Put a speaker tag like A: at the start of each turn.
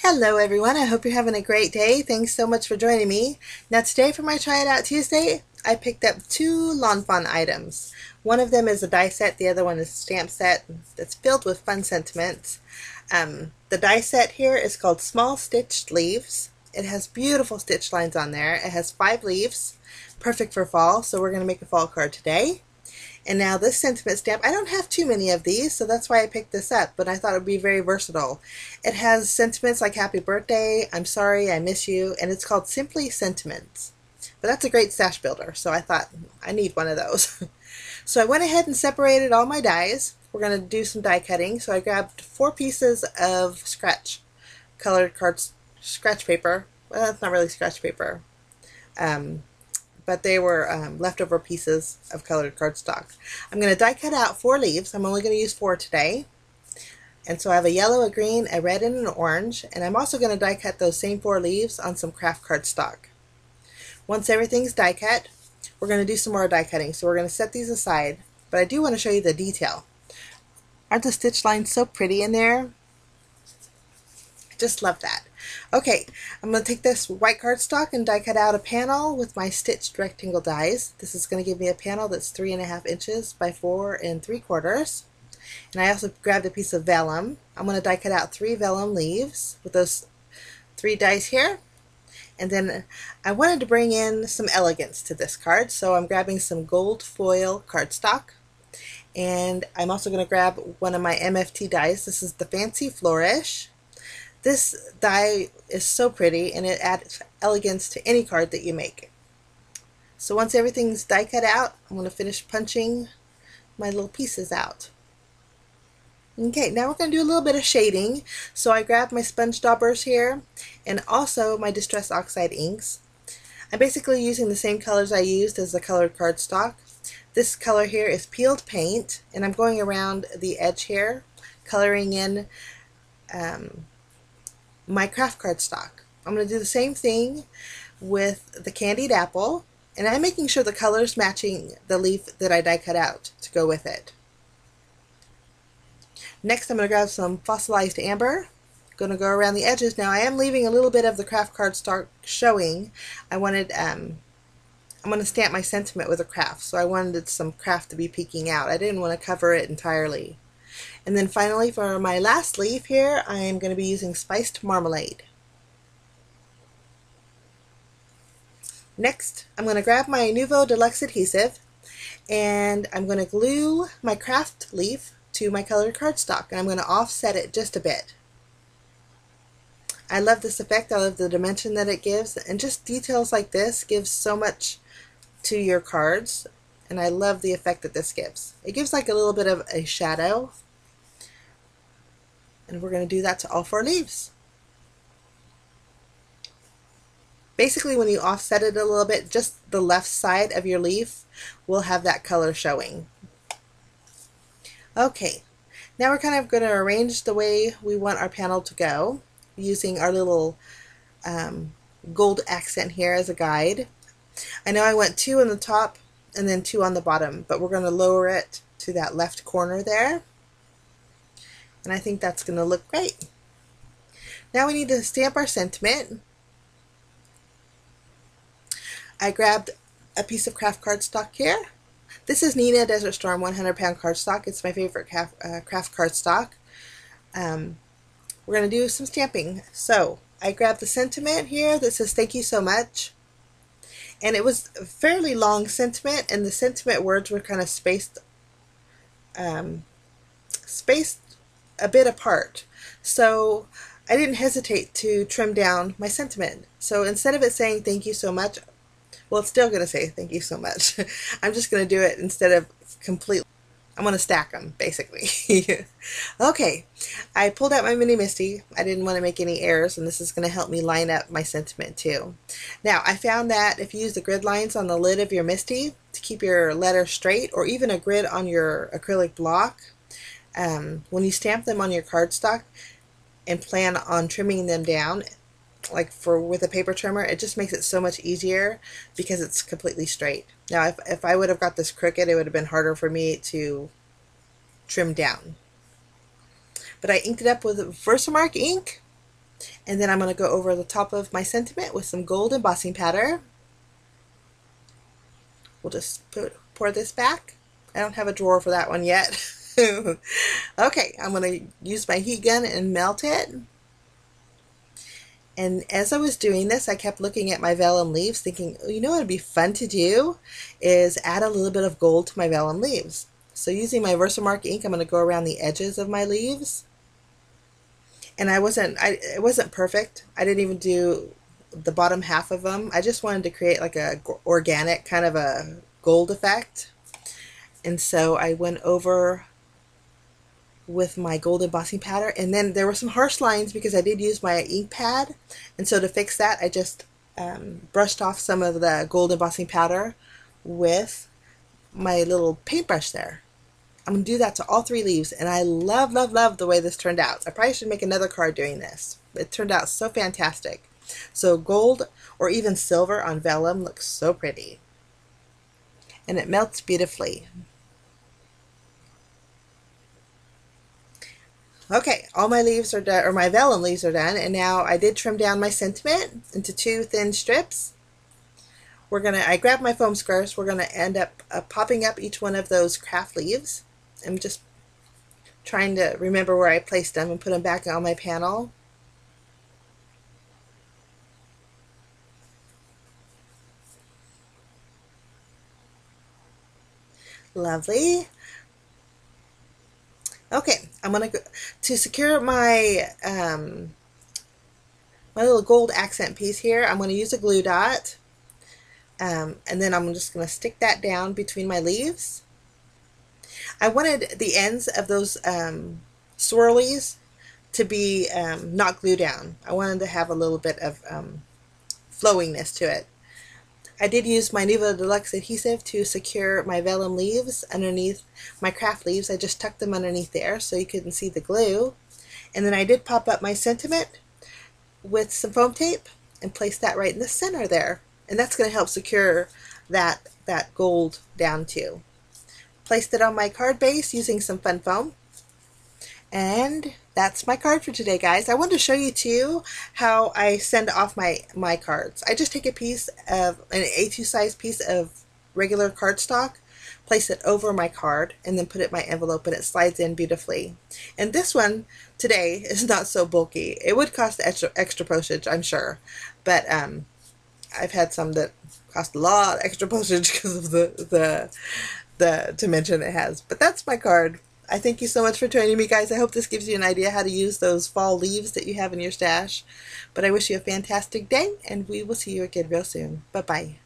A: Hello everyone, I hope you're having a great day. Thanks so much for joining me. Now today for my Try It Out Tuesday, I picked up two Lawn Fawn items. One of them is a die set, the other one is a stamp set that's filled with fun sentiments. The die set here is called Small Stitched Leaves. It has beautiful stitch lines on there. It has 5 leaves, perfect for fall, so we're going to make a fall card today. And now this sentiment stamp, I don't have too many of these, so that's why I picked this up, but I thought it would be very versatile. It has sentiments like happy birthday, I'm sorry, I miss you, and it's called Simply Sentiments. But that's a great stash builder, so I thought I need one of those. So I went ahead and separated all my dies. We're going to do some die cutting, so I grabbed 4 pieces of colored scratch paper. Well, it's not really scratch paper. But they were leftover pieces of colored cardstock. I'm going to die cut out 4 leaves. I'm only going to use 4 today. And so I have a yellow, a green, a red, and an orange. And I'm also going to die cut those same 4 leaves on some craft cardstock. Once everything's die cut, we're going to do some more die cutting. So we're going to set these aside. But I do want to show you the detail. Aren't the stitch lines so pretty in there? I just love that. Okay, I'm going to take this white cardstock and die cut out a panel with my stitched rectangle dies. This is going to give me a panel that's 3.5 inches by 4 3/4. And I also grabbed a piece of vellum. I'm going to die cut out 3 vellum leaves with those 3 dies here. And then I wanted to bring in some elegance to this card, so I'm grabbing some gold foil cardstock. And I'm also going to grab one of my MFT dies. This is the Fancy Flourish. This die is so pretty and it adds elegance to any card that you make. So once everything's die cut out, I'm going to finish punching my little pieces out. Okay, now we're going to do a little bit of shading. So I grabbed my sponge daubers here and also my Distress Oxide inks. I'm basically using the same colors I used as the colored cardstock. This color here is Peeled Paint, and I'm going around the edge here, coloring in my craft cardstock. I'm going to do the same thing with the Candied Apple, and I'm making sure the color's matching the leaf that I die cut out to go with it. Next I'm going to grab some fossilized amber. Going to go around the edges. Now I am leaving a little bit of the craft cardstock showing. I'm going to stamp my sentiment with a craft, so I wanted some craft to be peeking out. I didn't want to cover it entirely. And then finally for my last leaf here, I am going to be using Spiced Marmalade. Next, I'm going to grab my Nuvo Deluxe adhesive and I'm going to glue my craft leaf to my colored cardstock, and I'm going to offset it just a bit. I love this effect. I love the dimension that it gives, and just details like this gives so much to your cards, and I love the effect that this gives. It gives like a little bit of a shadow, and we're going to do that to all 4 leaves. Basically when you offset it a little bit, just the left side of your leaf will have that color showing. Okay, now we're kind of going to arrange the way we want our panel to go using our little gold accent here as a guide. I know I went 2 on the top and then 2 on the bottom, but we're going to lower it to that left corner there. And I think that's going to look great. Now we need to stamp our sentiment. I grabbed a piece of craft cardstock here. This is Nina Desert Storm 100-pound cardstock. It's my favorite craft cardstock. We're going to do some stamping. So I grabbed the sentiment here that says thank you so much. And it was a fairly long sentiment, and the sentiment words were kind of spaced a bit apart. So I didn't hesitate to trim down my sentiment. So instead of it saying thank you so much, well, it's still going to say thank you so much. I'm just going to do it instead of completely. I'm going to stack them, basically. Okay, I pulled out my mini Misty. I didn't want to make any errors, and this is going to help me line up my sentiment too. Now, I found that if you use the grid lines on the lid of your Misty to keep your letter straight, or even a grid on your acrylic block, when you stamp them on your cardstock and plan on trimming them down, like with a paper trimmer, it just makes it so much easier because it's completely straight. Now if I would have got this crooked, it would have been harder for me to trim down. But I inked it up with Versamark ink And then I'm going to go over the top of my sentiment with some gold embossing powder. We'll just pour this back. I don't have a drawer for that one yet. Okay, I'm going to use my heat gun and melt it. And as I was doing this, I kept looking at my vellum leaves thinking, oh, you know what would be fun to do is add a little bit of gold to my vellum leaves. So using my Versamark ink, I'm going to go around the edges of my leaves. And it wasn't perfect. I didn't even do the bottom half of them. I just wanted to create like a organic kind of a gold effect. And so I went over with my gold embossing powder, and then there were some harsh lines because I did use my ink pad, and so to fix that I just brushed off some of the gold embossing powder with my little paintbrush there. I'm going to do that to all 3 leaves, and I love the way this turned out. I probably should make another card doing this. It turned out so fantastic. So gold or even silver on vellum looks so pretty, and it melts beautifully. Okay, all my leaves are done, or my vellum leaves are done, and now I did trim down my sentiment into 2 thin strips. I grabbed my foam squares. We're gonna end up popping up each one of those craft leaves. I'm just trying to remember where I placed them and put them back on my panel. Lovely. Okay, I'm gonna go to secure my my little gold accent piece here. I'm gonna use a glue dot, and then I'm just gonna stick that down between my leaves. I wanted the ends of those swirlies to be not glued down. I wanted to have a little bit of flowingness to it. I did use my Nuvo Deluxe adhesive to secure my vellum leaves underneath my craft leaves. I just tucked them underneath there so you couldn't see the glue. And then I did pop up my sentiment with some foam tape and place that right in the center there. And that's going to help secure that gold down too. Placed it on my card base using some fun foam. And that's my card for today, guys. I wanted to show you too how I send off my cards. I just take a piece of an A2 size piece of regular cardstock, place it over my card, and then put it in my envelope, and it slides in beautifully. And this one today is not so bulky. It would cost extra postage, I'm sure, but I've had some that cost a lot extra postage because of the dimension it has. But that's my card. I thank you so much for joining me, guys. I hope this gives you an idea how to use those fall leaves that you have in your stash. But I wish you a fantastic day, and we will see you again real soon. Bye-bye.